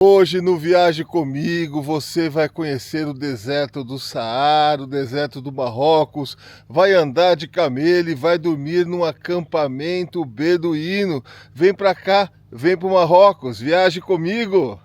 Hoje no Viaje Comigo você vai conhecer o deserto do Saara, o deserto do Marrocos, vai andar de camelo e vai dormir num acampamento beduíno. Vem pra cá, vem pro Marrocos, viaje comigo!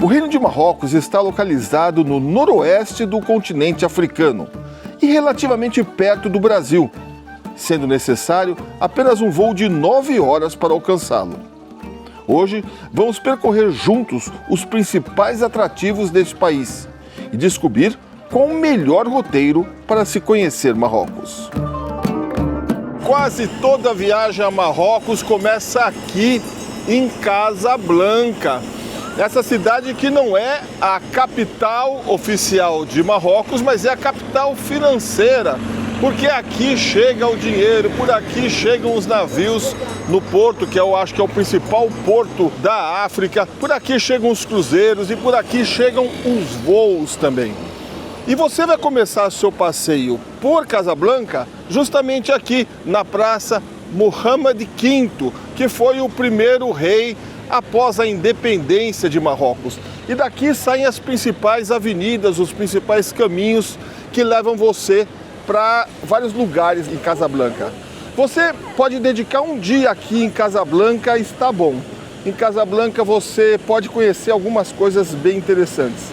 O Reino de Marrocos está localizado no noroeste do continente africano e relativamente perto do Brasil, sendo necessário apenas um voo de 9 horas para alcançá-lo. Hoje vamos percorrer juntos os principais atrativos deste país e descobrir qual o melhor roteiro para se conhecer Marrocos. Quase toda viagem a Marrocos começa aqui em Casablanca. Essa cidade que não é a capital oficial de Marrocos, mas é a capital financeira, porque aqui chega o dinheiro, por aqui chegam os navios no porto, que eu acho que é o principal porto da África, por aqui chegam os cruzeiros e por aqui chegam os voos também. E você vai começar seu passeio por Casablanca justamente aqui na Praça Mohammed V, que foi o primeiro rei após a independência de Marrocos. E daqui saem as principais avenidas, os principais caminhos que levam você para vários lugares em Casablanca. Você pode dedicar um dia aqui em Casablanca, está bom. Em Casablanca você pode conhecer algumas coisas bem interessantes.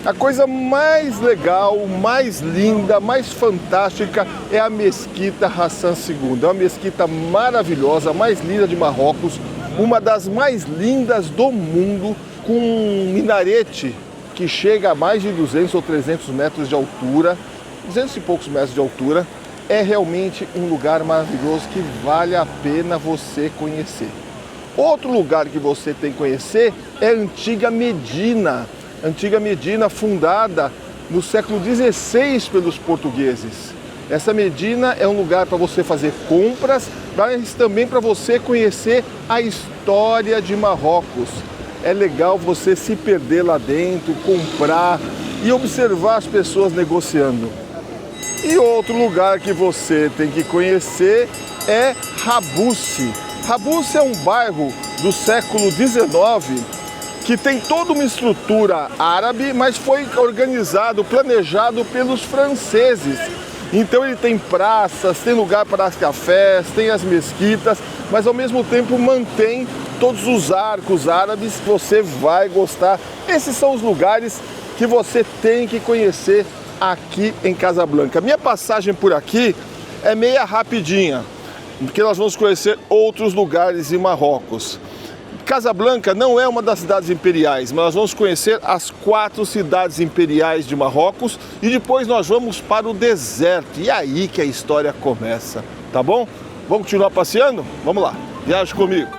A coisa mais legal, mais linda, mais fantástica é a Mesquita Hassan II. É uma mesquita maravilhosa, mais linda de Marrocos, uma das mais lindas do mundo, com um minarete que chega a mais de 200 ou 300 metros de altura, 200 e poucos metros de altura. É realmente um lugar maravilhoso que vale a pena você conhecer. Outro lugar que você tem que conhecer é a Antiga Medina. Antiga Medina, fundada no século XVI pelos portugueses. Essa Medina é um lugar para você fazer compras, mas também para você conhecer a história de Marrocos. É legal você se perder lá dentro, comprar e observar as pessoas negociando. E outro lugar que você tem que conhecer é Rabussi. Rabussi é um bairro do século XIX que tem toda uma estrutura árabe, mas foi organizado, planejado pelos franceses. Então ele tem praças, tem lugar para as cafés, tem as mesquitas, mas ao mesmo tempo mantém todos os arcos árabes que você vai gostar. Esses são os lugares que você tem que conhecer aqui em Casablanca. Minha passagem por aqui é meia rapidinha, porque nós vamos conhecer outros lugares em Marrocos. Casablanca não é uma das cidades imperiais, mas nós vamos conhecer as 4 cidades imperiais de Marrocos e depois nós vamos para o deserto. E é aí que a história começa, tá bom? Vamos continuar passeando? Vamos lá, viaje comigo.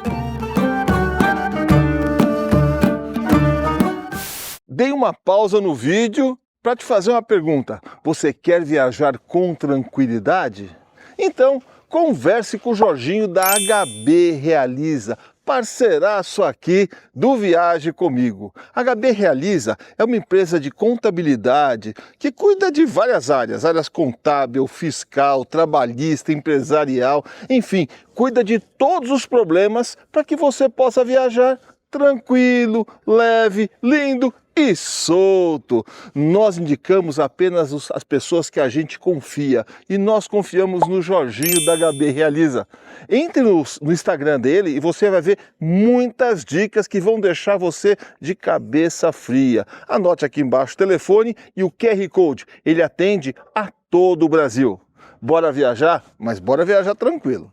Dei uma pausa no vídeo para te fazer uma pergunta. Você quer viajar com tranquilidade? Então, converse com o Jorginho da HB Realiza, parceiraço aqui do Viaje Comigo. A HB Realiza é uma empresa de contabilidade que cuida de várias áreas contábil, fiscal, trabalhista, empresarial, enfim, cuida de todos os problemas para que você possa viajar tranquilo, leve, lindo e solto. Nós indicamos apenas as pessoas que a gente confia e nós confiamos no Jorginho da HB Realiza. Entre no Instagram dele e você vai ver muitas dicas que vão deixar você de cabeça fria. Anote aqui embaixo o telefone e o QR Code. Ele atende a todo o Brasil. Bora viajar? Mas bora viajar tranquilo.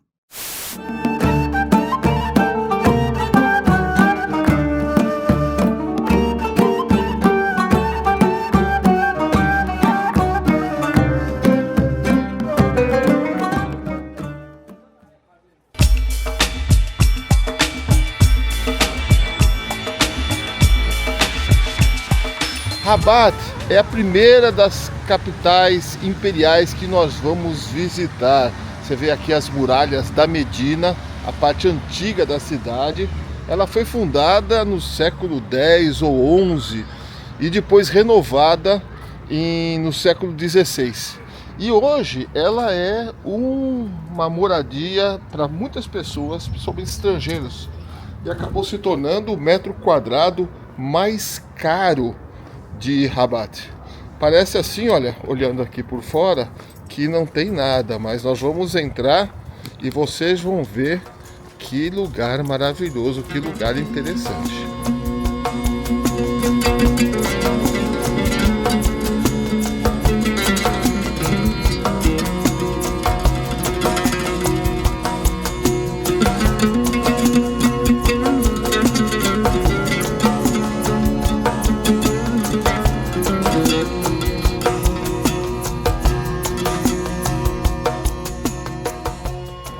Rabat é a primeira das capitais imperiais que nós vamos visitar. Você vê aqui as muralhas da Medina, a parte antiga da cidade. Ela foi fundada no século X ou XI e depois renovada no século XVI. E hoje ela é uma moradia para muitas pessoas, principalmente estrangeiros. E acabou se tornando o metro quadrado mais caro de Rabat. Parece assim, olha, olhando aqui por fora, que não tem nada, mas nós vamos entrar e vocês vão ver que lugar maravilhoso, que lugar interessante.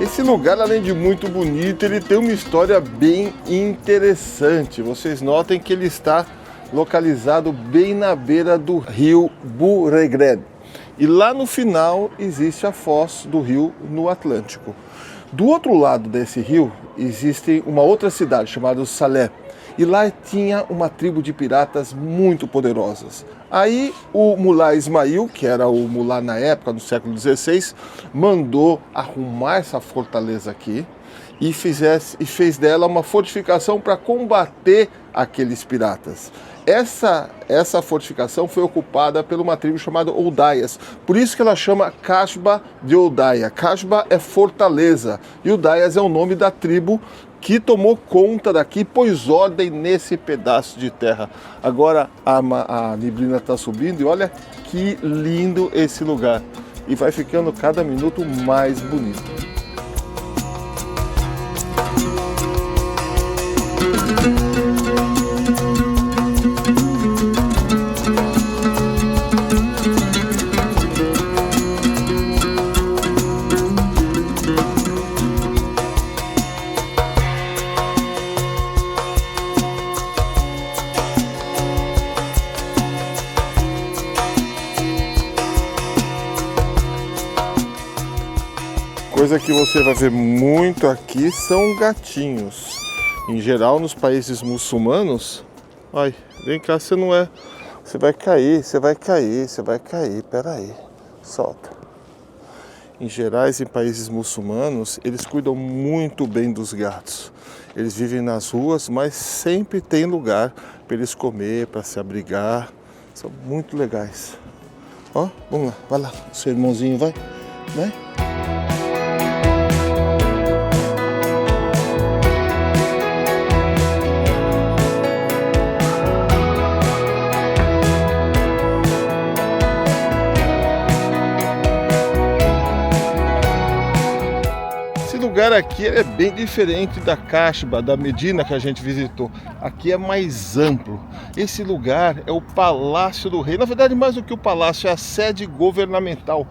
Esse lugar, além de muito bonito, ele tem uma história bem interessante. Vocês notem que ele está localizado bem na beira do rio Bouregreb. E lá no final existe a foz do rio no Atlântico. Do outro lado desse rio existe uma outra cidade chamada Salé. E lá tinha uma tribo de piratas muito poderosas. Aí o Mullah Ismail, que era o Mullah na época, no século XVI, mandou arrumar essa fortaleza aqui e fez dela uma fortificação para combater aqueles piratas. Essa fortificação foi ocupada por uma tribo chamada Oudaias. Por isso que ela chama Kasbah de Oudaia. Kasbah é fortaleza e Oudaias é o nome da tribo que tomou conta daqui, pôs ordem nesse pedaço de terra. Agora a neblina está subindo e olha que lindo esse lugar. E vai ficando cada minuto mais bonito. Coisa que você vai ver muito aqui são gatinhos. Em geral, nos países muçulmanos... Ai, vem cá, você não é... Você vai cair, peraí, solta. Em gerais, em países muçulmanos, eles cuidam muito bem dos gatos. Eles vivem nas ruas, mas sempre tem lugar para eles comer, para se abrigar. São muito legais. Ó, vamos lá, vai lá, seu irmãozinho vai. Esse lugar aqui é bem diferente da Kasbah, da Medina que a gente visitou. Aqui é mais amplo. Esse lugar é o Palácio do Rei. Na verdade, mais do que o palácio, é a sede governamental.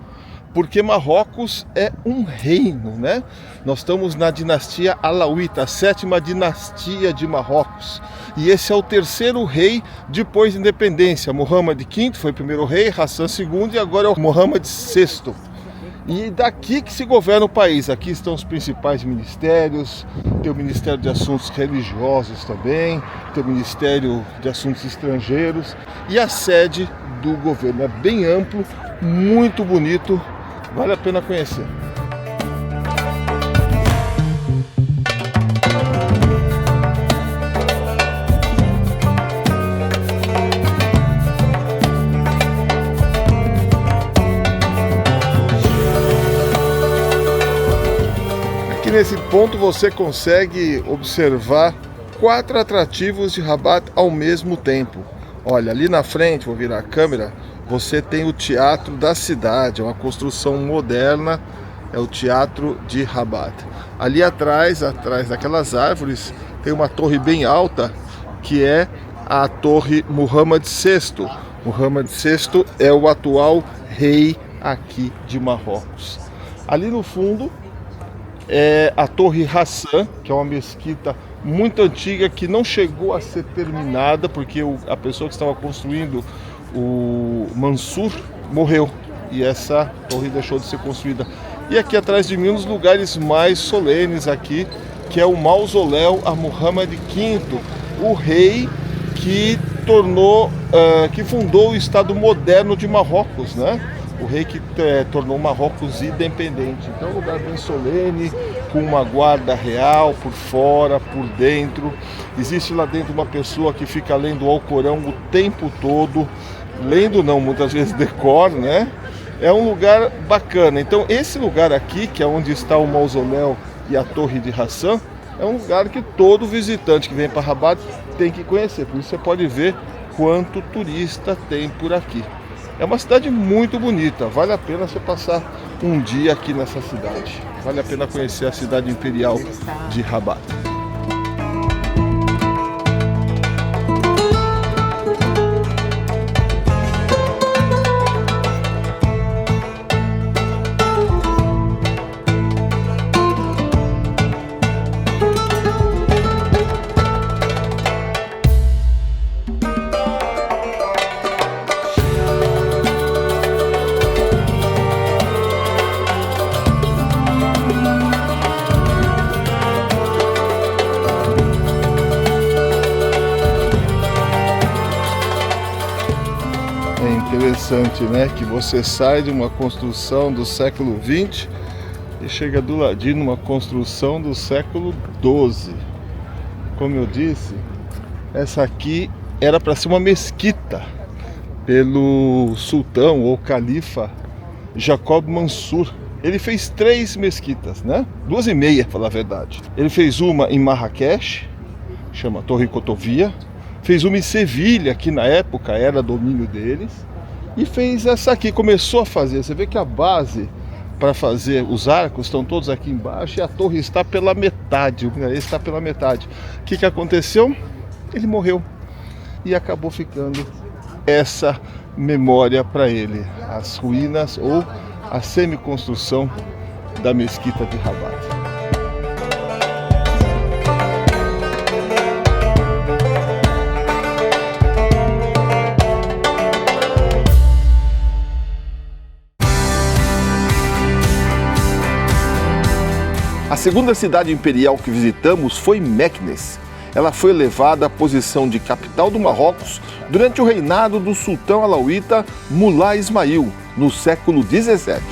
Porque Marrocos é um reino, né? Nós estamos na dinastia Alauíta, a 7ª dinastia de Marrocos. E esse é o 3º rei depois da independência. Mohammed V foi o primeiro rei, Hassan II e agora é o Mohammed VI. E daqui que se governa o país. Aqui estão os principais ministérios, tem o Ministério de Assuntos Religiosos também, tem o Ministério de Assuntos Estrangeiros e a sede do governo. É bem amplo, muito bonito, vale a pena conhecer. Aqui nesse ponto você consegue observar 4 atrativos de Rabat ao mesmo tempo. Olha, ali na frente, vou virar a câmera, você tem o Teatro da Cidade, é uma construção moderna, é o Teatro de Rabat. Ali atrás daquelas árvores, tem uma torre bem alta, que é a Torre Mohammed VI. Mohammed VI é o atual rei aqui de Marrocos. Ali no fundo é a Torre Hassan, que é uma mesquita muito antiga que não chegou a ser terminada porque a pessoa que estava construindo, o Mansur, morreu e essa torre deixou de ser construída. E aqui atrás de mim, um dos lugares mais solenes aqui, que é o mausoléu a Muhammad V, o rei que que fundou o Estado moderno de Marrocos, né? O rei que tornou Marrocos independente. Então é um lugar bem solene, com uma guarda real por fora, por dentro. Existe lá dentro uma pessoa que fica lendo o Alcorão o tempo todo, lendo não, muitas vezes decor, né? É um lugar bacana. Então esse lugar aqui, que é onde está o mausoléu e a Torre de Hassan, é um lugar que todo visitante que vem para Rabat tem que conhecer. Por isso você pode ver quanto turista tem por aqui. É uma cidade muito bonita, vale a pena você passar um dia aqui nessa cidade. Vale a pena conhecer a cidade imperial de Rabat. É interessante, né? Que você sai de uma construção do século XX e chega do ladinho numa construção do século XII. Como eu disse, essa aqui era para ser uma mesquita pelo sultão ou califa Jacob Mansur. Ele fez 3 mesquitas, né? 2,5, para falar a verdade. Ele fez uma em Marrakech, chama Torre Cotovia. Fez uma em Sevilha, que na época era domínio deles. E fez essa aqui, começou a fazer. Você vê que a base para fazer os arcos estão todos aqui embaixo e a torre está pela metade. O minaret está pela metade. O que aconteceu? Ele morreu. E acabou ficando essa memória para ele. As ruínas ou a semi-construção da mesquita de Rabat. A segunda cidade imperial que visitamos foi Meknès. Ela foi elevada à posição de capital do Marrocos durante o reinado do sultão alauíta Mullah Ismail, no século XVII.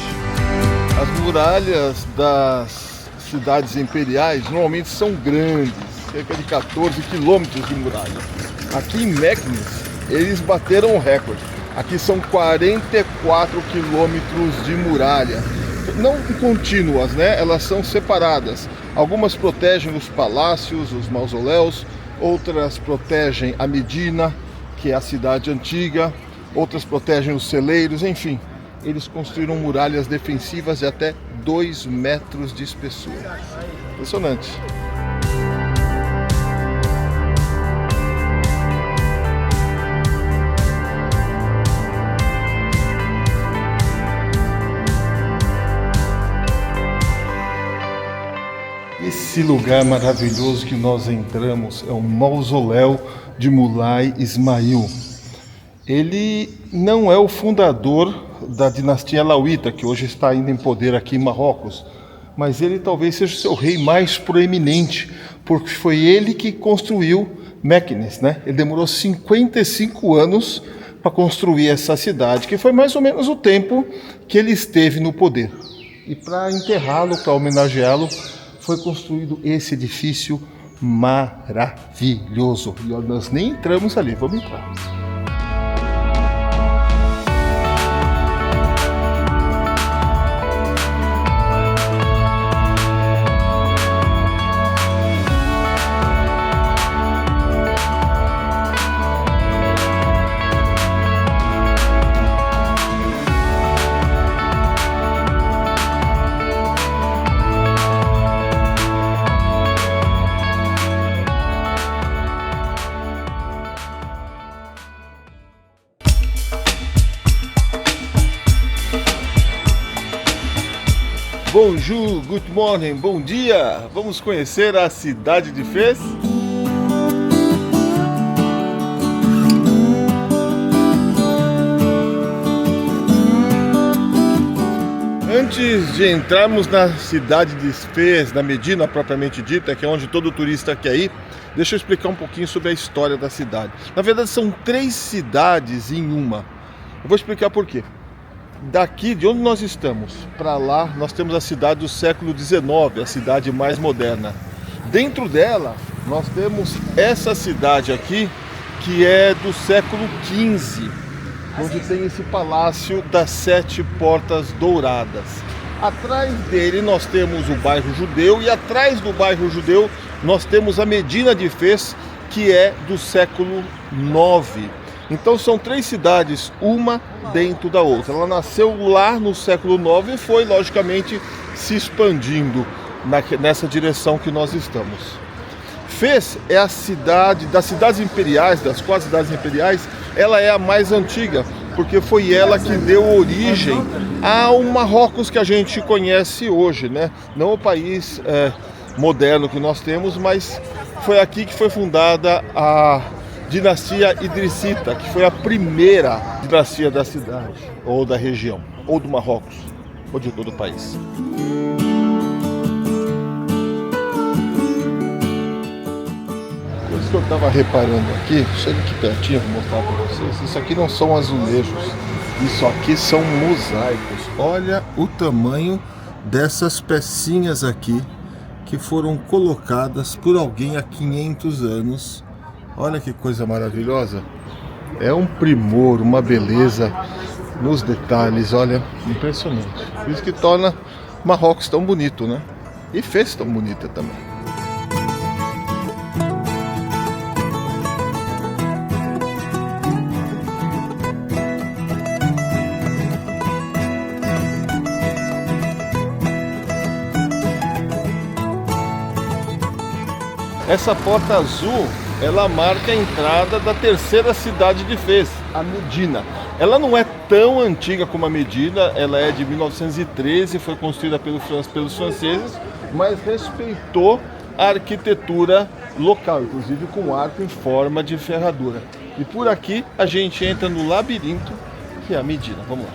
As muralhas das cidades imperiais normalmente são grandes, cerca de 14 quilômetros de muralha. Aqui em Meknès, eles bateram o recorde. Aqui são 44 quilômetros de muralha. Não contínuas, né? Elas são separadas. Algumas protegem os palácios, os mausoléus, outras protegem a Medina, que é a cidade antiga, outras protegem os celeiros, enfim. Eles construíram muralhas defensivas de até 2 metros de espessura. Impressionante. Esse lugar maravilhoso que nós entramos é o mausoléu de Mullah Ismail. Ele não é o fundador da dinastia alauíta, que hoje está ainda em poder aqui em Marrocos, mas ele talvez seja o seu rei mais proeminente, porque foi ele que construiu Meknès, né? Ele demorou 55 anos para construir essa cidade, que foi mais ou menos o tempo que ele esteve no poder. E para enterrá-lo, para homenageá-lo, foi construído esse edifício maravilhoso. E nós nem entramos ali, vamos entrar. Bonjour, good morning, bom dia! Vamos conhecer a cidade de Fez? Antes de entrarmos na cidade de Fez, na Medina propriamente dita, que é onde todo turista quer ir, deixa eu explicar um pouquinho sobre a história da cidade. Na verdade, são 3 cidades em uma. Eu vou explicar por quê. Daqui, de onde nós estamos, para lá, nós temos a cidade do século XIX, a cidade mais moderna. Dentro dela, nós temos essa cidade aqui, que é do século XV, onde tem esse palácio das 7 portas douradas. Atrás dele nós temos o bairro judeu e atrás do bairro judeu nós temos a Medina de Fez, que é do século IX. Então são 3 cidades, uma dentro da outra. Ela nasceu lá no século IX e foi, logicamente, se expandindo nessa direção que nós estamos. Fez é a cidade, das cidades imperiais, das 4 cidades imperiais, ela é a mais antiga, porque foi ela que deu origem ao Marrocos que a gente conhece hoje, né? Não o país moderno que nós temos, mas foi aqui que foi fundada a dinastia Idrissita, que foi a primeira dinastia da cidade, ou da região, ou do Marrocos, ou de todo o país. Coisa que eu estava reparando aqui, chega aqui pertinho, vou mostrar para vocês, isso aqui não são azulejos, isso aqui são mosaicos. Olha o tamanho dessas pecinhas aqui, que foram colocadas por alguém há 500 anos. Olha que coisa maravilhosa. É um primor, uma beleza nos detalhes, olha, impressionante. Isso que torna Marrocos tão bonito, né? E Fez tão bonita também. Essa porta azul, ela marca a entrada da 3ª cidade de Fez, a Medina. Ela não é tão antiga como a Medina, ela é de 1913, foi construída pelos franceses, mas respeitou a arquitetura local, inclusive com arco em forma de ferradura. E por aqui a gente entra no labirinto, que é a Medina. Vamos lá.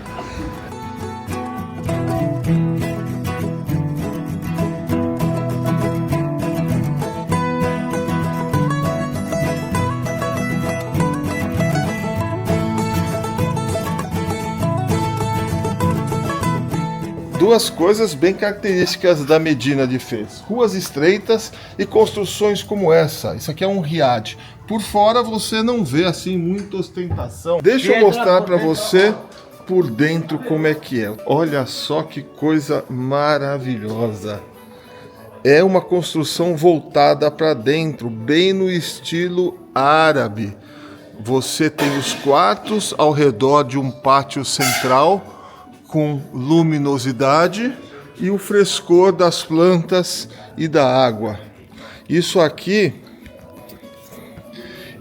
Duas coisas bem características da Medina de Fez: ruas estreitas e construções como essa. Isso aqui é um riad. Por fora você não vê assim muita ostentação. Deixa eu mostrar para você por dentro como é que é. Olha só que coisa maravilhosa. É uma construção voltada para dentro, bem no estilo árabe. Você tem os quartos ao redor de um pátio central com luminosidade e o frescor das plantas e da água. Isso aqui,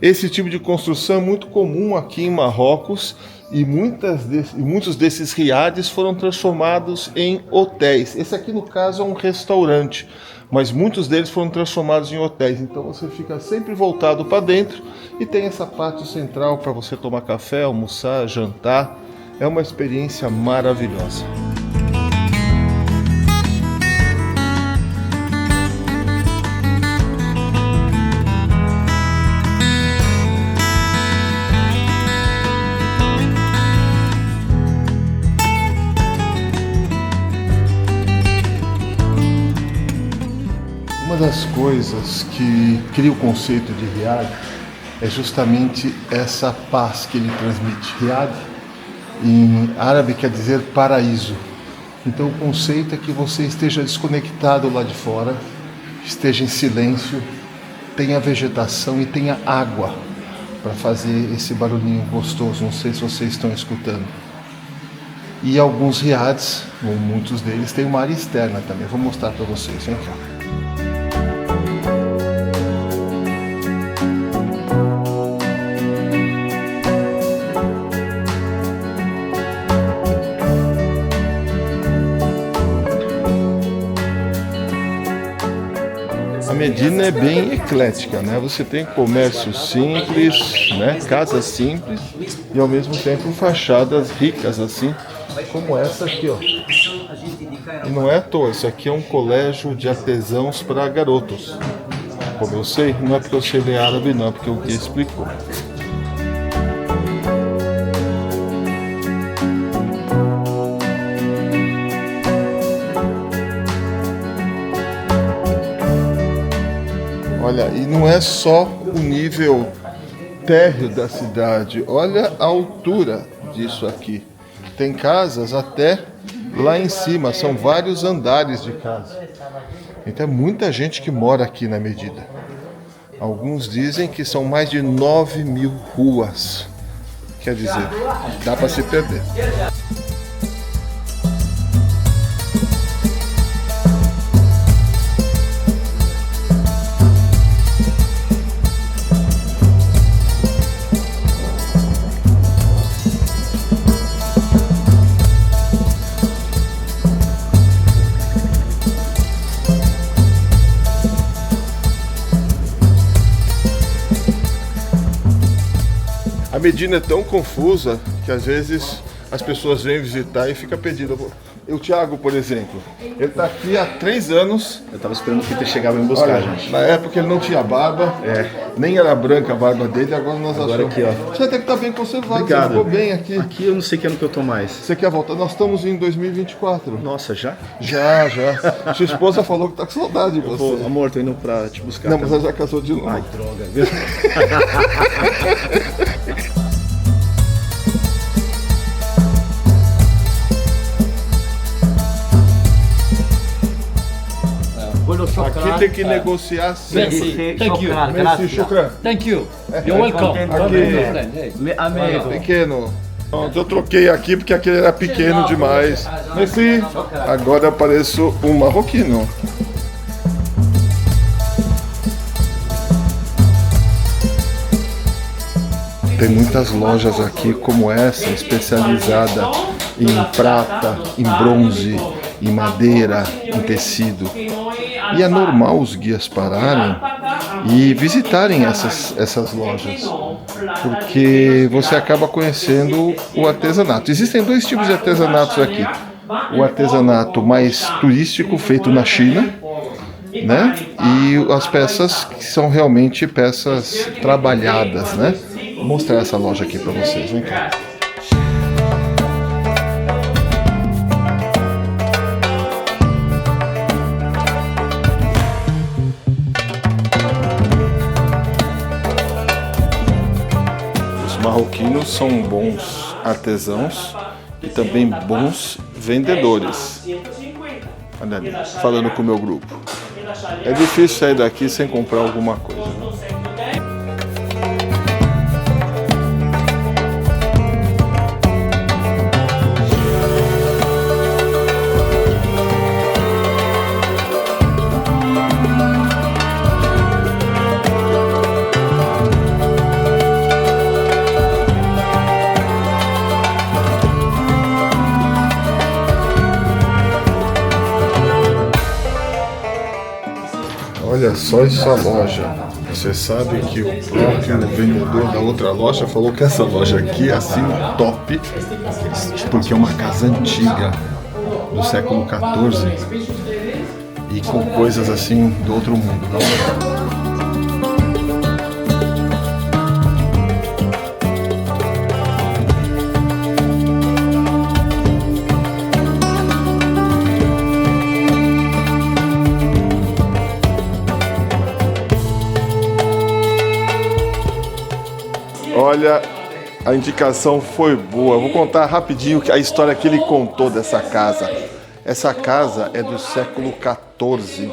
esse tipo de construção é muito comum aqui em Marrocos e muitos desses riades foram transformados em hotéis. Esse aqui, no caso, é um restaurante, mas muitos deles foram transformados em hotéis. Então você fica sempre voltado para dentro e tem essa parte central para você tomar café, almoçar, jantar. É uma experiência maravilhosa. Uma das coisas que cria o conceito de riad é justamente essa paz que ele transmite. Riad em árabe quer dizer paraíso. Então o conceito é que você esteja desconectado lá de fora, esteja em silêncio, tenha vegetação e tenha água para fazer esse barulhinho gostoso. Não sei se vocês estão escutando. E alguns riads, ou muitos deles, têm uma área externa também. Vou mostrar para vocês. Vem cá. Medina é bem eclética, né? Você tem comércio simples, né? Casas simples e ao mesmo tempo fachadas ricas assim, como essa aqui, ó. E não é à toa, isso aqui é um colégio de artesãos para garotos. Como eu sei, não é porque eu sei ler árabe, não, é porque o guia explicou. Olha, e não é só o nível térreo da cidade, olha a altura disso aqui. Tem casas até lá em cima, são vários andares de casa. Então é muita gente que mora aqui na Medina. Alguns dizem que são mais de 9.000 ruas. Quer dizer, dá para se perder. A Medina é tão confusa que às vezes as pessoas vêm visitar e fica perdido. O Thiago, por exemplo, ele está aqui há 3 anos. Eu tava esperando que ele chegava e me buscar, gente. Na época ele não tinha barba, nem era branca a barba dele, agora nós Agora achamos. aqui, ó. Você até que tá bem conservado, Obrigado. você ficou bem aqui. Aqui eu não sei que ano que eu tô mais. Você quer voltar? Nós estamos em 2024. Nossa, já? Já. Sua esposa falou que tá com saudade de você. Pô, amor, tô indo pra te buscar. Não, mas ela já casou de novo. Ai, droga, viu? Aqui tem que negociar sempre. Merci. Thank you. Merci, shukran. Thank you. You're welcome. Aqui, pequeno. Pronto, eu troquei aqui porque aquele era pequeno demais. Merci. Agora eu pareço um marroquino. Tem muitas lojas aqui como essa, especializada em prata, em bronze, em madeira, em tecido. E é normal os guias pararem e visitarem essas lojas, porque você acaba conhecendo o artesanato. Existem 2 tipos de artesanatos aqui. O artesanato mais turístico, feito na China, né? E as peças que são realmente peças trabalhadas, né? Vou mostrar essa loja aqui para vocês, vem cá. Os marroquinos são bons artesãos e também bons vendedores. Olha ali, falando com o meu grupo. É difícil sair daqui sem comprar alguma coisa, né? Olha só essa loja. Você sabe que o próprio vendedor da outra loja falou que essa loja aqui é assim top, porque é uma casa antiga do século XIV e com coisas assim do outro mundo. Olha, a indicação foi boa. Eu vou contar rapidinho a história que ele contou dessa casa. Essa casa é do século XIV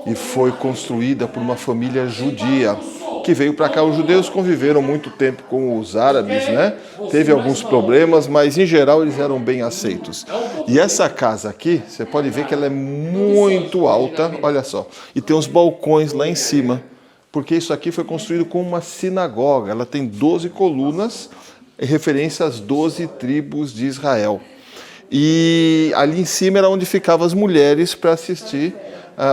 e foi construída por uma família judia que veio para cá. Os judeus conviveram muito tempo com os árabes, né? Teve alguns problemas, mas em geral eles eram bem aceitos. E essa casa aqui, você pode ver que ela é muito alta, olha só, e tem uns balcões lá em cima. Porque isso aqui foi construído como uma sinagoga. Ela tem 12 colunas, em referência às 12 tribos de Israel. E ali em cima era onde ficavam as mulheres para assistir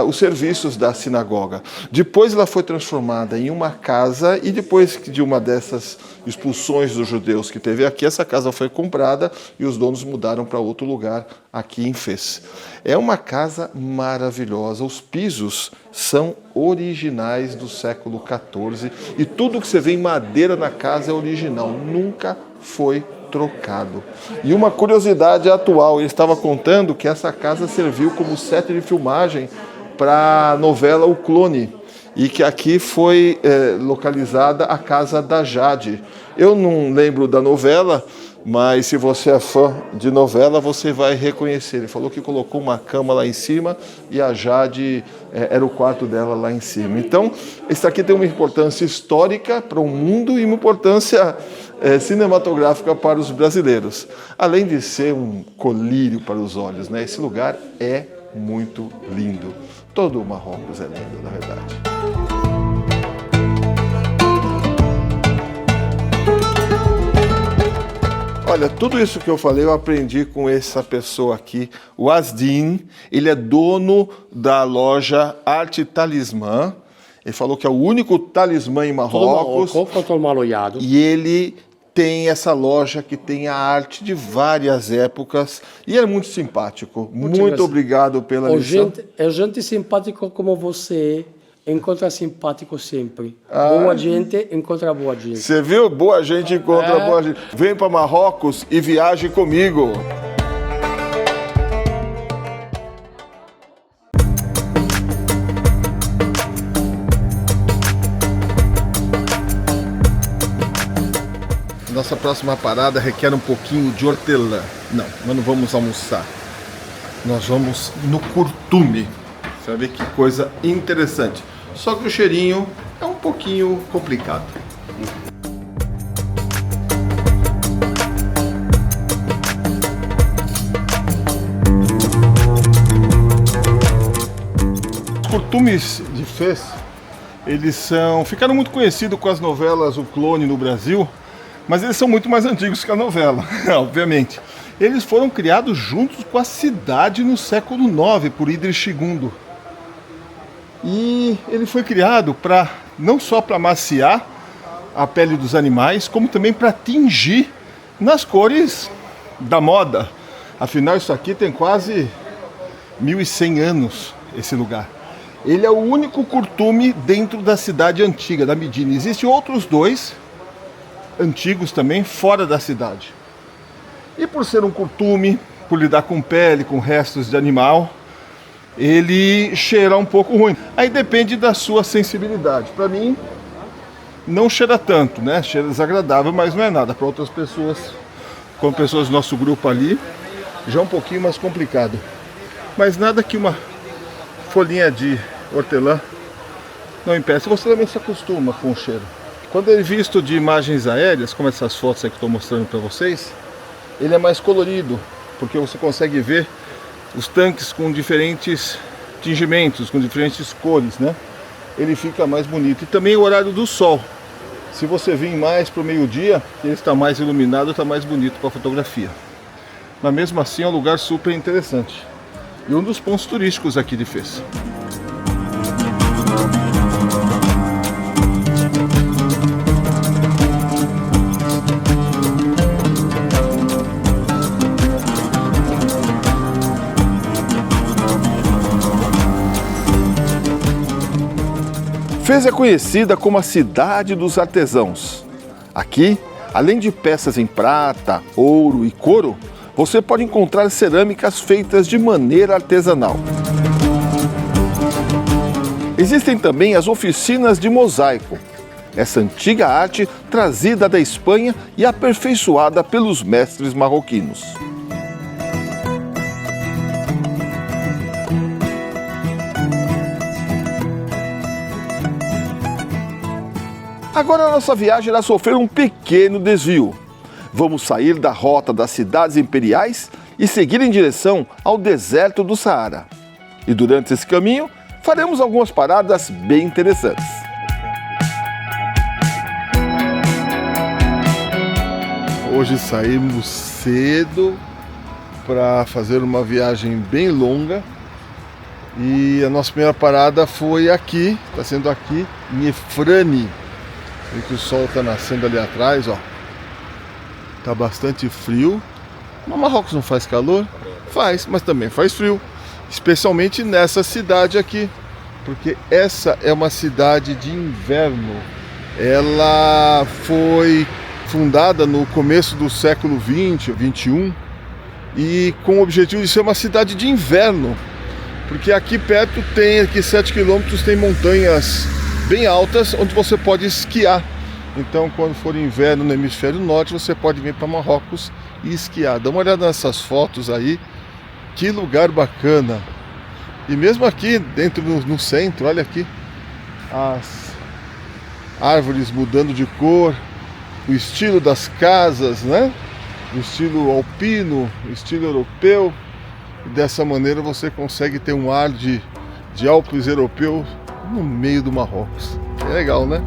os serviços da sinagoga. Depois ela foi transformada em uma casa e depois de uma dessas expulsões dos judeus que teve aqui, essa casa foi comprada e os donos mudaram para outro lugar aqui em Fez. É uma casa maravilhosa, os pisos são originais do século XIV e tudo que você vê em madeira na casa é original, nunca foi trocado. E uma curiosidade atual, ele estava contando que essa casa serviu como set de filmagem para a novela O Clone e que aqui foi localizada a casa da Jade. Eu não lembro da novela, mas se você é fã de novela, você vai reconhecer. Ele falou que colocou uma cama lá em cima e a Jade era o quarto dela lá em cima. Então, isso aqui tem uma importância histórica para o mundo e uma importância cinematográfica para os brasileiros. Além de ser um colírio para os olhos, né? Esse lugar é muito lindo. Todo o Marrocos é lindo, na verdade. Olha, tudo isso que eu falei eu aprendi com essa pessoa aqui, o Asdin. Ele é dono da loja Arte Talismã. Ele falou que é o único talismã em Marrocos. E ele tem essa loja que tem a arte de várias épocas. E é muito simpático. Muito obrigado pela lição. Gente simpático como você encontra simpático sempre. Boa gente encontra boa gente. Você viu? Boa gente encontra boa gente. Vem para Marrocos e viaje comigo. Nossa próxima parada requer um pouquinho de hortelã. Não, nós não vamos almoçar. Nós vamos no curtume. Você vai ver que coisa interessante. Só que o cheirinho é um pouquinho complicado. Os curtumes de Fez, eles ficaram muito conhecidos com as novelas O Clone no Brasil, mas eles são muito mais antigos que a novela, obviamente. Eles foram criados juntos com a cidade no século IX por Idris II. E ele foi criado não só para amaciar a pele dos animais, como também para tingir nas cores da moda. Afinal, isso aqui tem quase 1.100 anos, esse lugar. Ele é o único curtume dentro da cidade antiga, da Medina. Existem outros dois antigos também, fora da cidade. E por ser um curtume, por lidar com pele, com restos de animal, ele cheira um pouco ruim. Aí depende da sua sensibilidade. Para mim, não cheira tanto, né? Cheira desagradável, mas não é nada. Para outras pessoas, como pessoas do nosso grupo ali, já é um pouquinho mais complicado. Mas nada que uma folhinha de hortelã não impeça. Você também se acostuma com o cheiro. Quando ele é visto de imagens aéreas, como essas fotos aqui que estou mostrando para vocês, ele é mais colorido, porque você consegue ver os tanques com diferentes tingimentos, com diferentes cores, né? Ele fica mais bonito. E também o horário do sol. Se você vir mais para o meio-dia, ele está mais iluminado, está mais bonito para a fotografia. Mas mesmo assim é um lugar super interessante. E um dos pontos turísticos aqui de Fez. Fez é conhecida como a cidade dos artesãos. Aqui, além de peças em prata, ouro e couro, você pode encontrar cerâmicas feitas de maneira artesanal. Existem também as oficinas de mosaico, essa antiga arte trazida da Espanha e aperfeiçoada pelos mestres marroquinos. Agora a nossa viagem irá sofrer um pequeno desvio. Vamos sair da rota das cidades imperiais e seguir em direção ao deserto do Saara. E durante esse caminho, faremos algumas paradas bem interessantes. Hoje saímos cedo para fazer uma viagem bem longa. E a nossa primeira parada foi aqui, está sendo aqui, em Efrane. Vê que o sol está nascendo ali atrás, ó. Tá bastante frio. Mas Marrocos não faz calor? Faz, mas também faz frio. Especialmente nessa cidade aqui. Porque essa é uma cidade de inverno. Ela foi fundada no começo do século 20, 21, e com o objetivo de ser uma cidade de inverno. Porque aqui perto tem, aqui 7 quilômetros, tem montanhas bem altas onde você pode esquiar. Então, quando for inverno no hemisfério norte, você pode vir para Marrocos e esquiar. Dá uma olhada nessas fotos aí, que lugar bacana. E mesmo aqui dentro no centro, olha aqui, as árvores mudando de cor, o estilo das casas, né? O estilo alpino, o estilo europeu. E dessa maneira você consegue ter um ar de Alpes europeu no meio do Marrocos. É legal, né?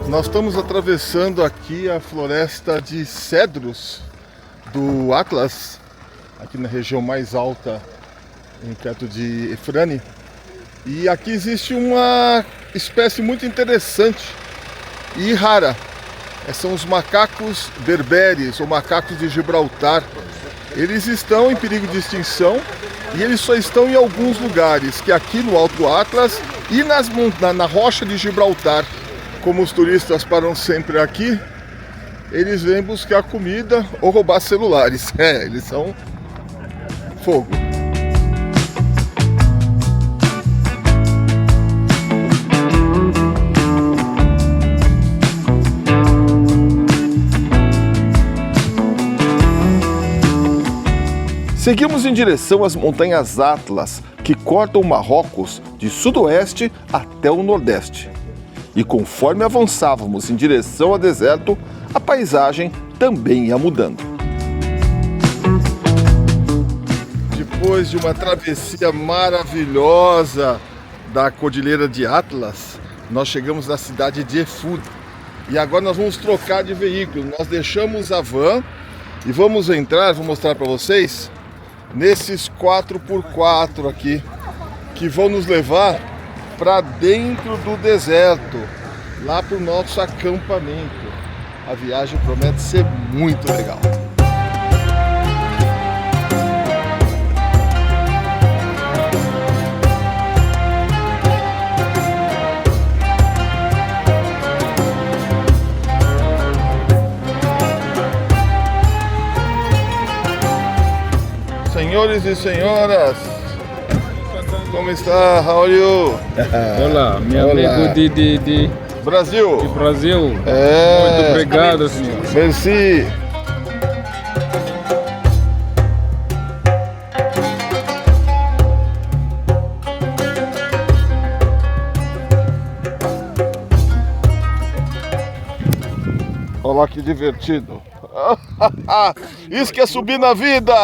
Nós estamos atravessando aqui a floresta de cedros do Atlas, aqui na região mais alta, perto de Efrane. E aqui existe uma espécie muito interessante e rara. São os macacos berberes, ou macacos de Gibraltar. Eles estão em perigo de extinção e eles só estão em alguns lugares, que é aqui no Alto do Atlas e na rocha de Gibraltar. Como os turistas param sempre aqui, eles vêm buscar comida ou roubar celulares. Eles são fogo. Seguimos em direção às montanhas Atlas, que cortam o Marrocos de sudoeste até o nordeste. E conforme avançávamos em direção ao deserto, a paisagem também ia mudando. Depois de uma travessia maravilhosa da Cordilheira de Atlas, nós chegamos na cidade de Efud. E agora nós vamos trocar de veículo. Nós deixamos a van e vamos entrar, vou mostrar para vocês, nesses 4x4 aqui, que vão nos levar para dentro do deserto, lá para o nosso acampamento. A viagem promete ser muito legal. Senhores e senhoras, como está? How are you? Olá, meu amigo de Brasil. Brasil. Muito obrigado, senhor. Merci. Olha lá que divertido. Isso que é subir na vida.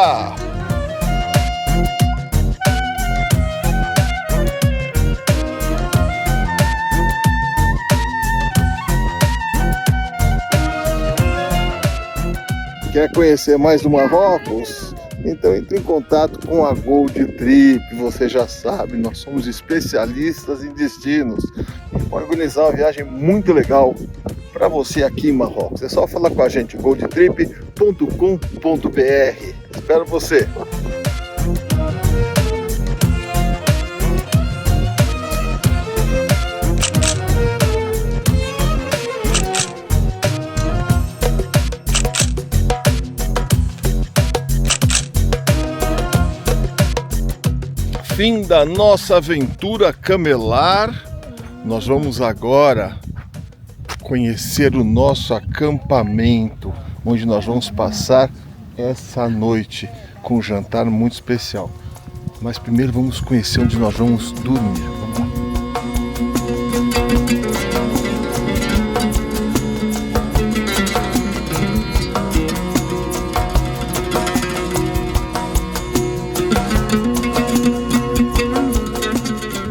Quer conhecer mais do Marrocos? Então entre em contato com a Gold Trip. Você já sabe, nós somos especialistas em destinos e organizar uma viagem muito legal para você aqui em Marrocos. É só falar com a gente, goldtrip.com.br. Espero você! Fim da nossa aventura camelar. Nós vamos agora conhecer o nosso acampamento, onde nós vamos passar essa noite com um jantar muito especial. Mas primeiro vamos conhecer onde nós vamos dormir. Vamos lá.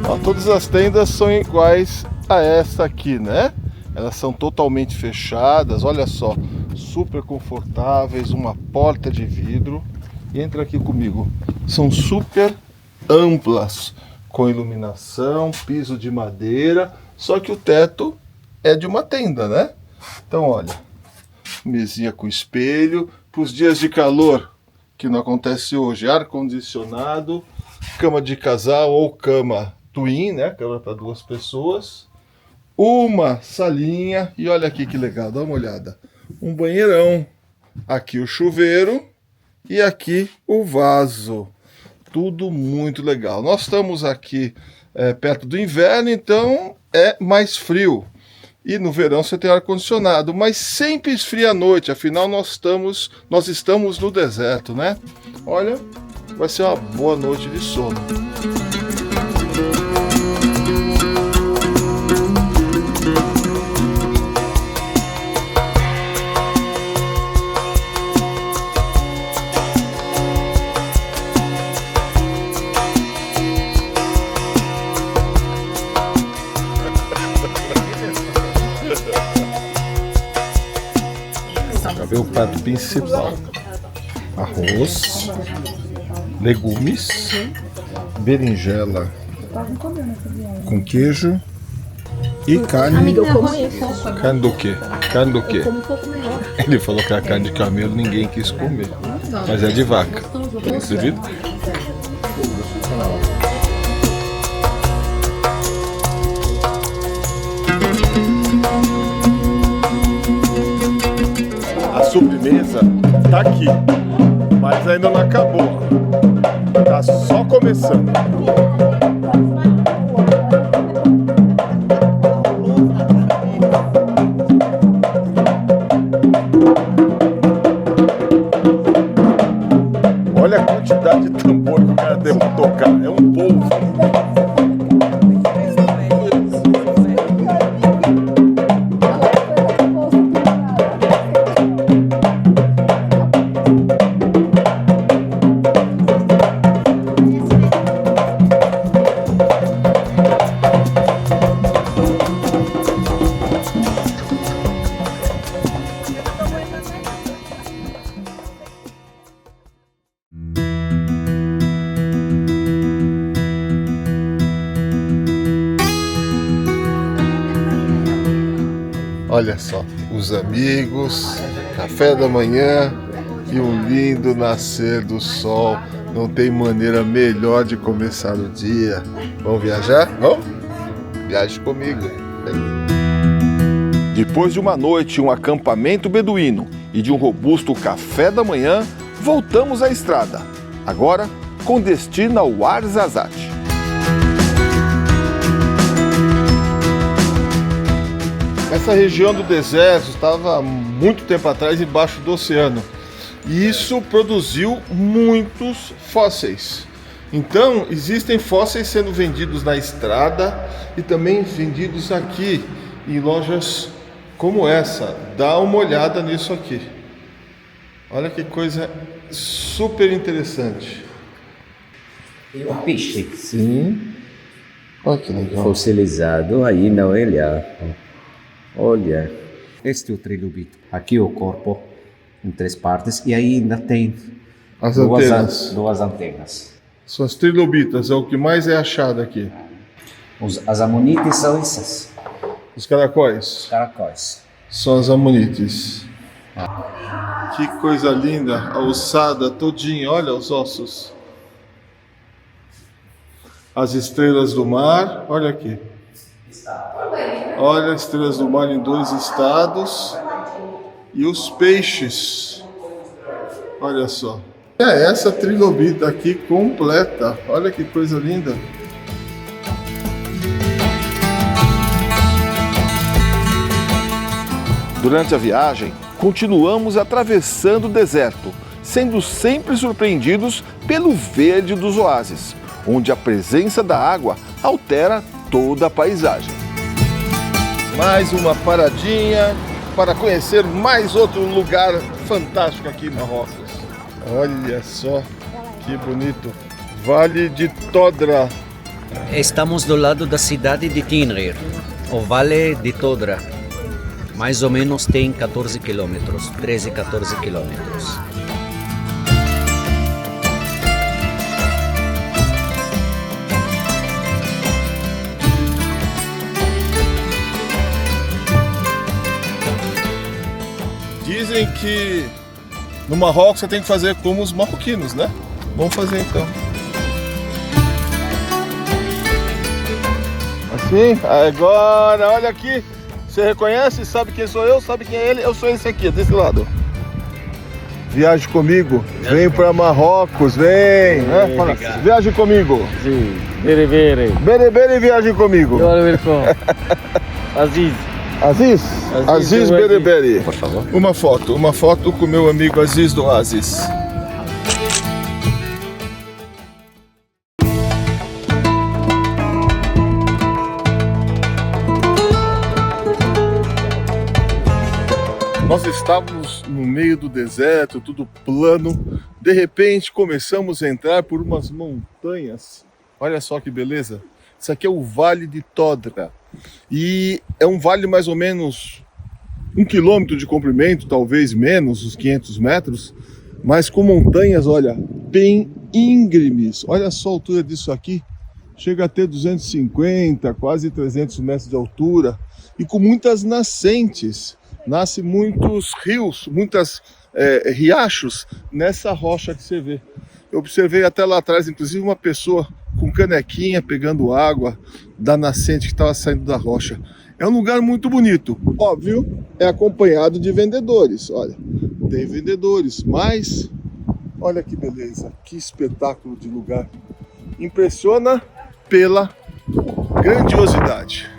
Ó, todas as tendas são iguais a essa aqui, né? Elas são totalmente fechadas, olha só, super confortáveis, uma porta de vidro. Entra aqui comigo. São super amplas, com iluminação, piso de madeira, só que o teto é de uma tenda, né? Então, olha, mesinha com espelho, para os dias de calor, que não acontece hoje, ar-condicionado, cama de casal ou cama twin, né? Cama para 2 pessoas. Uma salinha, e olha aqui que legal, dá uma olhada. Um banheirão, aqui o chuveiro e aqui o vaso. Tudo muito legal. Nós estamos aqui perto do inverno, então é mais frio. E no verão você tem ar-condicionado, mas sempre esfria à noite, afinal nós estamos no deserto, né? Olha, vai ser uma boa noite de sono. Ver o prato principal: arroz, legumes, berinjela com queijo e carne. Carne do quê? Carne do quê? Ele falou que a carne de camelo ninguém quis comer, mas é de vaca. Você viu? A sobremesa tá aqui, mas ainda não acabou. Tá só começando. Olha a quantidade de tambor que o cara deve tocar. É um polvo. Olha só, os amigos, café da manhã e um lindo nascer do sol. Não tem maneira melhor de começar o dia. Vamos viajar? Vamos? Viaje comigo. Depois de uma noite, um acampamento beduíno e de um robusto café da manhã, voltamos à estrada. Agora, com destino ao Ouarzazate. Essa região do deserto estava muito tempo atrás embaixo do oceano e isso produziu muitos fósseis. Então existem fósseis sendo vendidos na estrada e também vendidos aqui em lojas como essa. Dá uma olhada nisso aqui. Olha que coisa super interessante. Um peixe. Sim. Olha que legal. Fossilizado aí na orelha. Olha, este é o trilobito. Aqui o corpo em 3 partes e aí ainda tem As duas antenas. duas antenas. São as trilobitas, é o que mais é achado aqui. As amonites são essas, Os caracóis caracóis. são as amonites. Que coisa linda, a ossada todinha, olha os ossos. As estrelas do mar, olha aqui. Olha as estrelas do mar em 2 estados. E os peixes. Olha só. É essa trilobita aqui completa. Olha que coisa linda. Durante a viagem, continuamos atravessando o deserto, sendo sempre surpreendidos pelo verde dos oásis, onde a presença da água altera toda a paisagem. Mais uma paradinha para conhecer mais outro lugar fantástico aqui em Marrocos. Olha só que bonito, Vale de Todra. Estamos do lado da cidade de Tinrir, o Vale de Todra. Mais ou menos tem 14 quilômetros, 13, 14 quilômetros. Dizem que no Marrocos você tem que fazer como os marroquinos, né? Vamos fazer então. Assim, agora, olha aqui. Você reconhece? Sabe quem sou eu? Sabe quem é ele? Eu sou esse aqui, desse lado. Viaje comigo. Vem para Marrocos, vem. Né? Fala, viaje comigo. Sim, bere. Bere, viaje comigo. Aziz. Aziz Bere. Por favor. Uma foto com meu amigo Aziz do Oasis. Nós estávamos no meio do deserto, tudo plano. De repente começamos a entrar por umas montanhas. Olha só que beleza. Isso aqui é o Vale de Todra. E é um vale mais ou menos 1 quilômetro de comprimento, talvez menos, uns 500 metros. Mas com montanhas, olha, bem íngremes. Olha só a altura disso aqui. Chega a ter 250, quase 300 metros de altura. E com muitas nascentes. Nasce muitos rios, riachos nessa rocha que você vê. Eu observei até lá atrás, inclusive, uma pessoa com canequinha pegando água da nascente que estava saindo da rocha. É um lugar muito bonito. Óbvio, é acompanhado de vendedores. Olha, tem vendedores, mas olha que beleza, que espetáculo de lugar. Impressiona pela grandiosidade.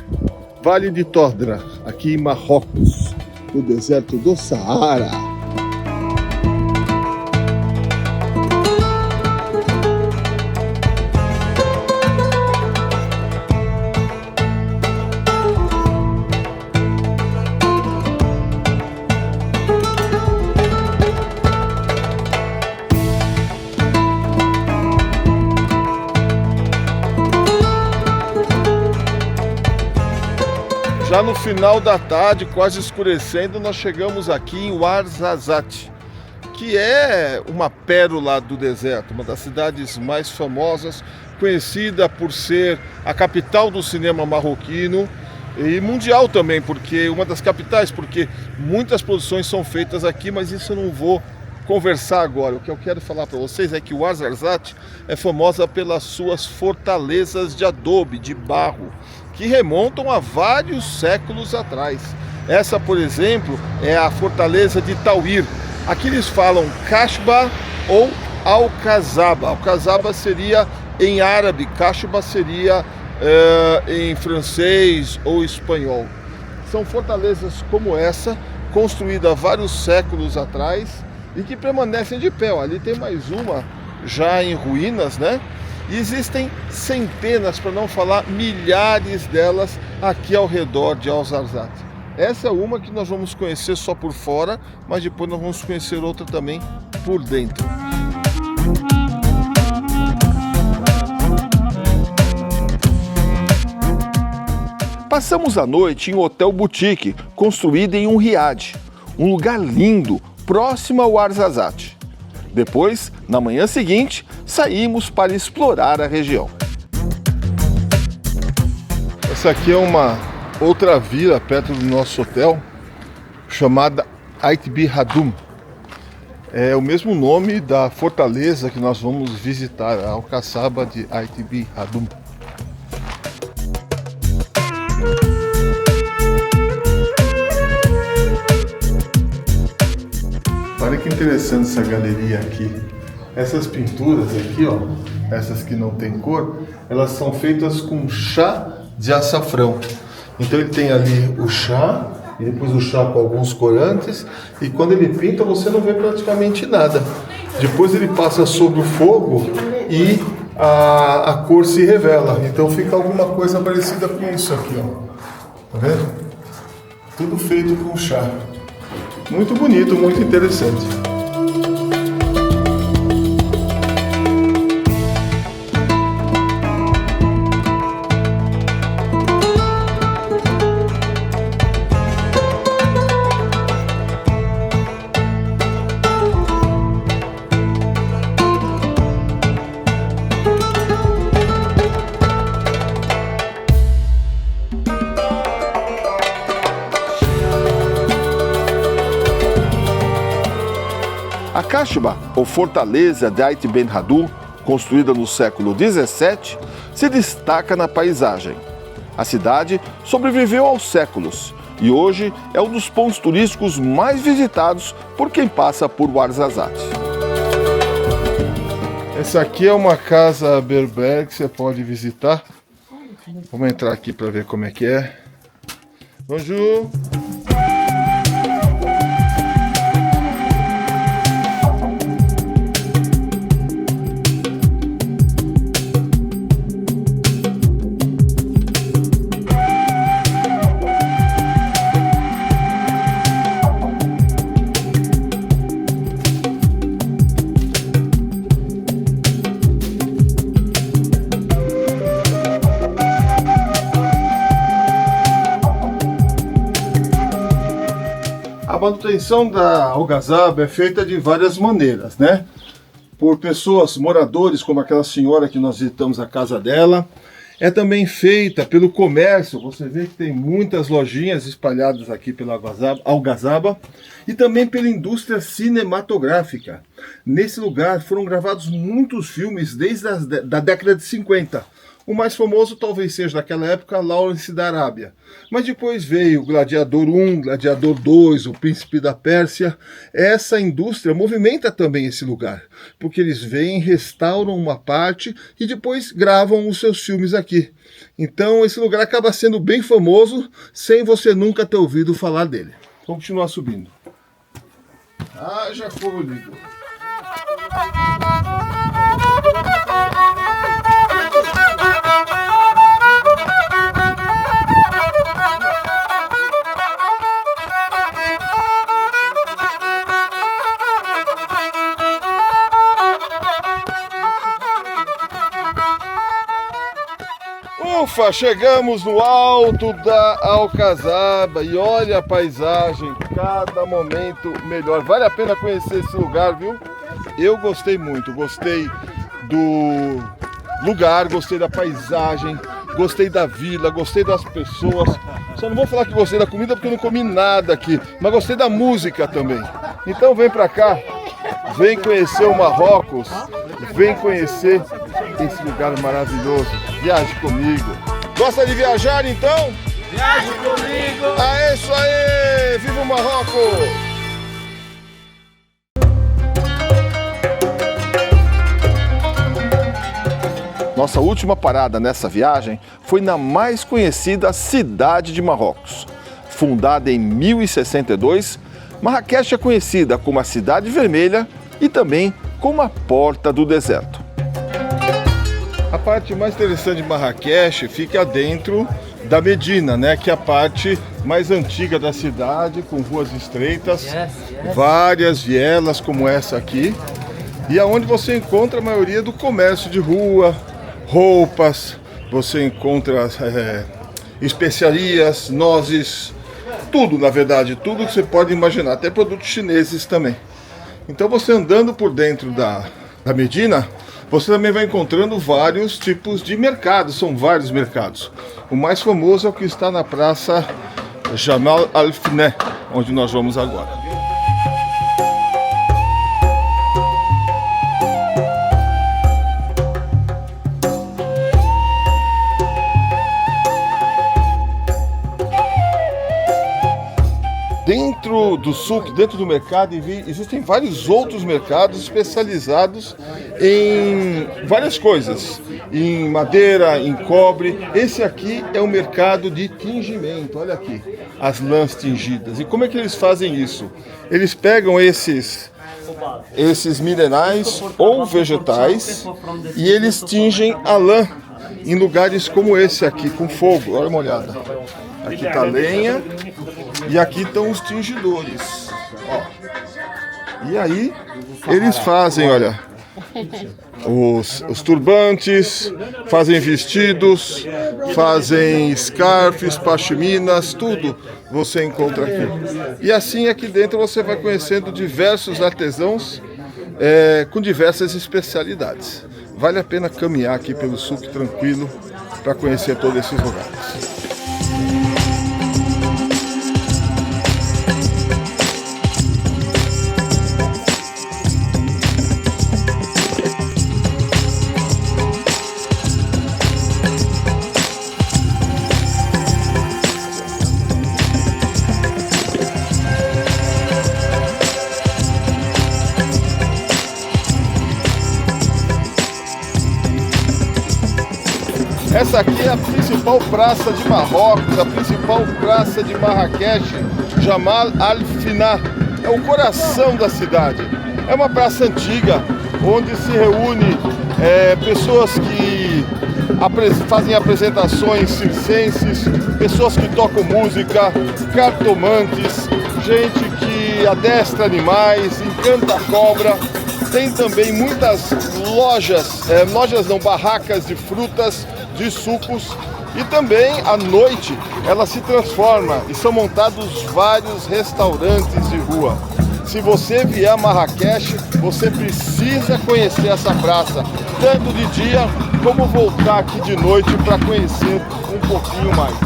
Vale de Todra, aqui em Marrocos, no deserto do Saara. Já no final da tarde, quase escurecendo, nós chegamos aqui em Ouarzazate, que é uma pérola do deserto, uma das cidades mais famosas, conhecida por ser a capital do cinema marroquino e mundial também, porque uma das capitais, porque muitas produções são feitas aqui, mas isso eu não vou conversar agora. O que eu quero falar para vocês é que Ouarzazate é famosa pelas suas fortalezas de adobe, de barro, que remontam a vários séculos atrás. Essa, por exemplo, é a fortaleza de Tauir. Aqui eles falam Kashba ou Alcazaba. Alcazaba seria em árabe, Kashba seria em francês ou espanhol. São fortalezas como essa, construída vários séculos atrás e que permanecem de pé. Ali tem mais uma já em ruínas, né? E existem centenas, para não falar milhares delas aqui ao redor de Ouarzazate. Essa é uma que nós vamos conhecer só por fora, mas depois nós vamos conhecer outra também por dentro. Passamos a noite em um hotel boutique, construído em um riad, um lugar lindo, próximo ao Ouarzazate. Depois, na manhã seguinte, saímos para explorar a região. Essa aqui é uma outra vila perto do nosso hotel, chamada Ait Bi Hadoum. É o mesmo nome da fortaleza que nós vamos visitar, a Alcaçaba de Ait Bi Hadoum. Olha que interessante essa galeria aqui. Essas pinturas aqui, ó, essas que não tem cor, elas são feitas com chá de açafrão. Então ele tem ali o chá, e depois o chá com alguns corantes, e quando ele pinta você não vê praticamente nada. Depois ele passa sobre o fogo e a cor se revela. Então fica alguma coisa parecida com isso aqui, ó. Tá vendo? Tudo feito com chá. Muito bonito, muito interessante. Kasbah, ou Fortaleza de Ait Ben Haddou, construída no século XVII, se destaca na paisagem. A cidade sobreviveu aos séculos e hoje é um dos pontos turísticos mais visitados por quem passa por Ouarzazate. Essa aqui é uma casa berber que você pode visitar. Vamos entrar aqui para ver como é que é. Bonjour! A manutenção da algazaba é feita de várias maneiras, né? Por pessoas, moradores, como aquela senhora que nós visitamos a casa dela. É também feita pelo comércio, você vê que tem muitas lojinhas espalhadas aqui pela algazaba. E também pela indústria cinematográfica. Nesse lugar foram gravados muitos filmes desde a década de 50. O mais famoso talvez seja daquela época, Lawrence da Arábia. Mas depois veio Gladiador I, Gladiador II, O Príncipe da Pérsia. Essa indústria movimenta também esse lugar, porque eles vêm, restauram uma parte e depois gravam os seus filmes aqui. Então esse lugar acaba sendo bem famoso, sem você nunca ter ouvido falar dele. Vamos continuar subindo. Já fôlego. Ufa, chegamos no alto da Alcazaba e olha a paisagem, cada momento melhor. Vale a pena conhecer esse lugar, viu? Eu gostei muito, gostei do lugar, gostei da paisagem, gostei da vila, gostei das pessoas. Só não vou falar que gostei da comida porque eu não comi nada aqui, mas gostei da música também. Então vem pra cá, vem conhecer o Marrocos, vem conhecer esse lugar maravilhoso. Viaje comigo. Gosta de viajar então? Viaje comigo! É isso aí! Viva o Marrocos! Nossa última parada nessa viagem foi na mais conhecida cidade de Marrocos. Fundada em 1062, Marrakech é conhecida como a Cidade Vermelha e também como a Porta do Deserto. A parte mais interessante de Marrakech fica dentro da Medina, né, que é a parte mais antiga da cidade, com ruas estreitas, várias vielas como essa aqui, e aonde você encontra a maioria do comércio de rua, roupas, você encontra especiarias, nozes, tudo na verdade, tudo que você pode imaginar, até produtos chineses também. Então você andando por dentro da Medina, você também vai encontrando vários tipos de mercados, são vários mercados. O mais famoso é o que está na Praça Jamal Al-Fneh, onde nós vamos agora. Dentro do souk, dentro do mercado, existem vários outros mercados especializados em várias coisas, em madeira, em cobre. Esse aqui é o mercado de tingimento, olha aqui, as lãs tingidas. E como é que eles fazem isso? Eles pegam esses minerais ou vegetais e eles tingem a lã em lugares como esse aqui, com fogo. Olha uma olhada. Aqui está a lenha e aqui estão os tingidores. Ó. E aí eles fazem, olha, os turbantes, fazem vestidos, fazem scarfs, pashminas, tudo você encontra aqui. E assim aqui dentro você vai conhecendo diversos artesãos com diversas especialidades. Vale a pena caminhar aqui pelo souk tranquilo para conhecer todos esses lugares. essa aqui é a principal praça de Marrocos, a principal praça de Marrakech, Jamal Al-Fina. É o coração da cidade. É uma praça antiga, onde se reúne pessoas que fazem apresentações circenses, pessoas que tocam música, cartomantes, gente que adestra animais, encanta cobra. Tem também muitas barracas de frutas, de sucos. E também à noite ela se transforma e são montados vários restaurantes de rua. Se você vier a Marrakech, você precisa conhecer essa praça, tanto de dia como voltar aqui de noite para conhecer um pouquinho mais.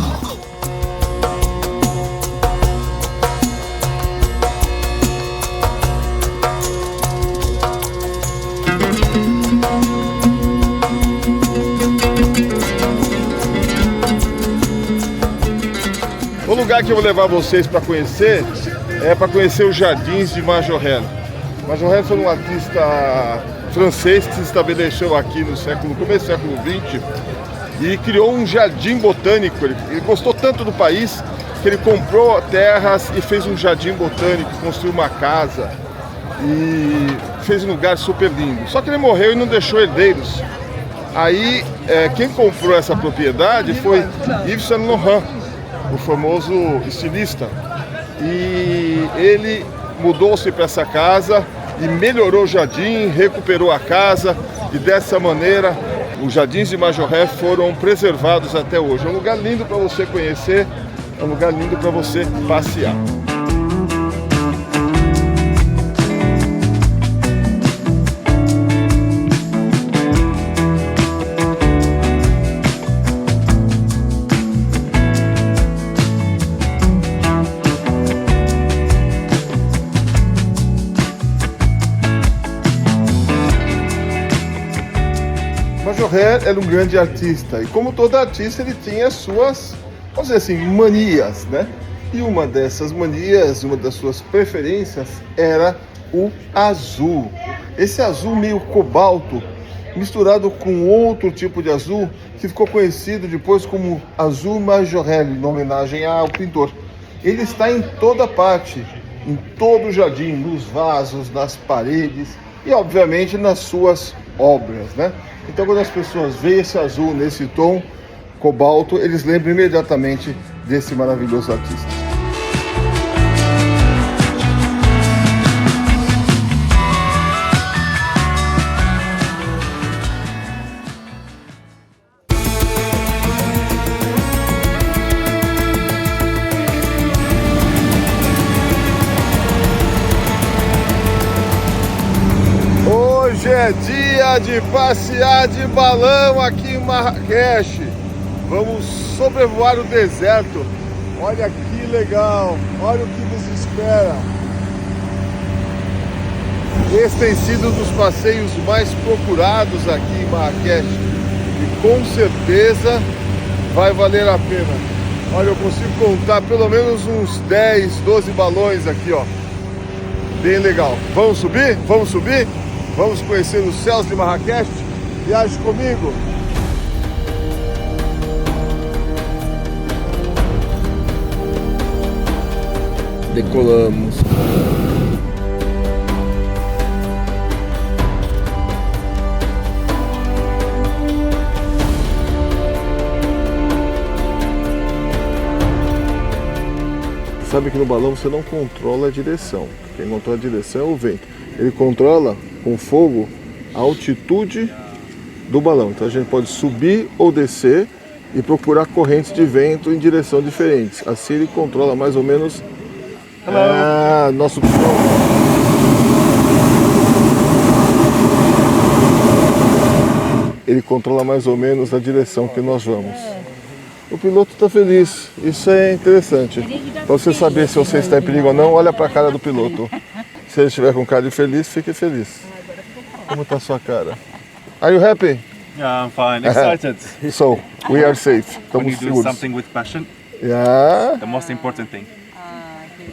O lugar que eu vou levar vocês para conhecer é para conhecer os Jardins de Majorelle. Majorelle foi um artista francês que se estabeleceu aqui no começo do século XX e criou um jardim botânico. Ele gostou tanto do país que ele comprou terras e fez um jardim botânico, construiu uma casa e fez um lugar super lindo. Só que ele morreu e não deixou herdeiros. Aí quem comprou essa propriedade foi Yves Saint Laurent, o famoso estilista, e ele mudou-se para essa casa e melhorou o jardim, recuperou a casa, e dessa maneira os Jardins de Majorelle foram preservados até hoje. É um lugar lindo para você conhecer, é um lugar lindo para você passear. Majorelle era um grande artista e, como todo artista, ele tinha suas, vamos dizer assim, manias, né? E uma dessas manias, uma das suas preferências era o azul. Esse azul meio cobalto, misturado com outro tipo de azul, que ficou conhecido depois como azul Majorelle, em homenagem ao pintor. Ele está em toda parte, em todo o jardim, nos vasos, nas paredes e, obviamente, nas suas obras, né? Então, quando as pessoas veem esse azul nesse tom cobalto, eles lembram imediatamente desse maravilhoso artista. Hoje é dia de passear de balão aqui em Marrakech. Vamos sobrevoar o deserto. Olha que legal, olha o que nos espera. Esse tem sido um dos passeios mais procurados aqui em Marrakech e com certeza vai valer a pena. Olha, eu consigo contar pelo menos uns 10, 12 balões aqui, ó. Bem legal. Vamos subir? Vamos subir? Vamos conhecer os céus de Marrakech? Viaje comigo! Decolamos. Sabe que no balão você não controla a direção. Quem controla a direção é o vento. Ele controla com fogo a altitude do balão. Então a gente pode subir ou descer e procurar correntes de vento em direção diferentes. Assim ele controla mais ou menos nosso piloto. Ele controla mais ou menos a direção que nós vamos. O piloto está feliz, isso é interessante. Para você saber se você está em perigo ou não, olha para a cara do piloto. Se ele estiver com cara de feliz, fique feliz. Como está a sua cara? Are you happy? Yeah, I'm fine. Excited. So, we are safe. When Estamos you do seguros. something with passion, Yeah. the most important thing.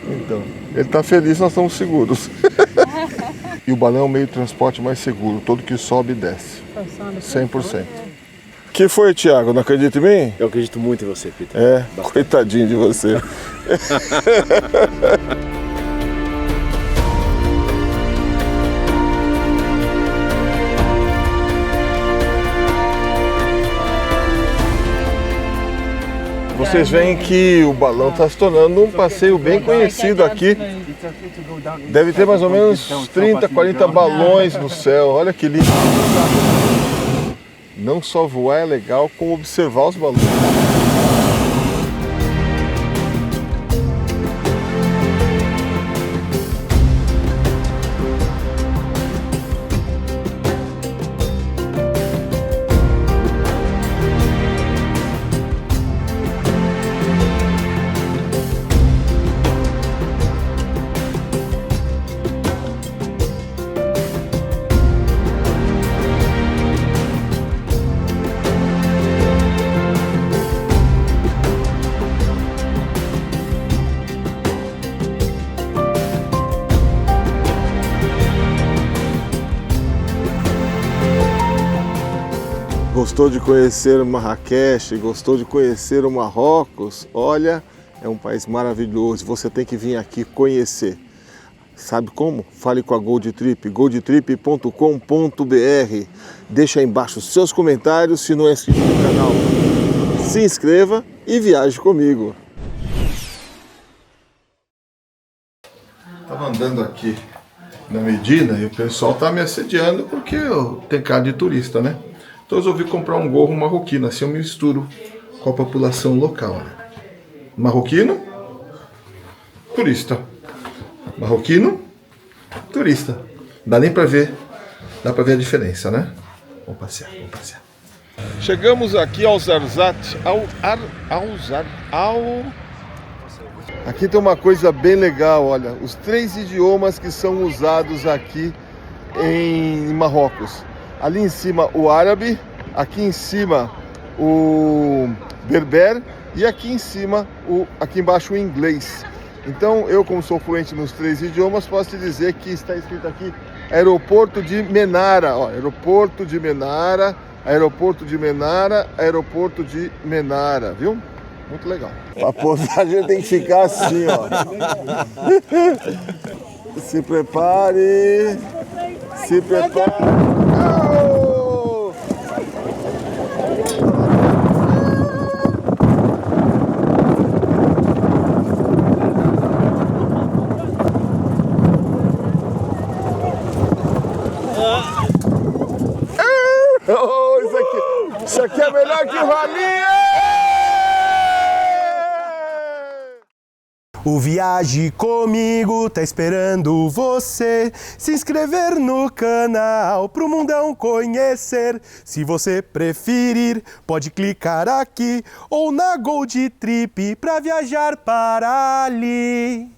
Então, ele está feliz, nós estamos seguros. E o balão é o meio de transporte mais seguro. Todo que sobe e desce. 100%. Que foi, Thiago? Não acredita em mim? Eu acredito muito em você, Peter. É, coitadinho de você. Vocês veem que o balão está se tornando um passeio bem conhecido aqui. Deve ter mais ou menos 30, 40 balões no céu. Olha que lindo. Não só voar é legal, como observar os balões. Gostou de conhecer Marrakech? Gostou de conhecer o Marrocos? Olha, é um país maravilhoso, você tem que vir aqui conhecer. Sabe como? Fale com a Gold Trip, goldtrip.com.br. Deixa aí embaixo os seus comentários, se não é inscrito no canal, se inscreva e viaje comigo. Estava andando aqui na Medina e o pessoal tá me assediando porque eu tenho cara de turista, né? Então eu resolvi comprar um gorro marroquino, assim eu misturo com a população local. Né? Marroquino, turista. Marroquino, turista. Dá nem pra ver, dá pra ver a diferença, né? Vamos passear, vamos passear. Chegamos aqui ao Zarzat, Aqui tem uma coisa bem legal, olha, os 3 idiomas que são usados aqui em Marrocos. Ali em cima o árabe, aqui em cima o berber e aqui em cima, aqui embaixo o inglês. Então eu, como sou fluente nos 3 idiomas, posso te dizer que está escrito aqui Aeroporto de Menara, ó, Aeroporto de Menara, Aeroporto de Menara, Aeroporto de Menara, viu? Muito legal. A posagem tem que ficar assim, ó. Se prepare. Se prepare. Oh! Oh, isso aqui é melhor que o rally! O Viaje Comigo tá esperando você se inscrever no canal pro mundão conhecer. Se você preferir, pode clicar aqui ou na Gold Trip pra viajar para ali.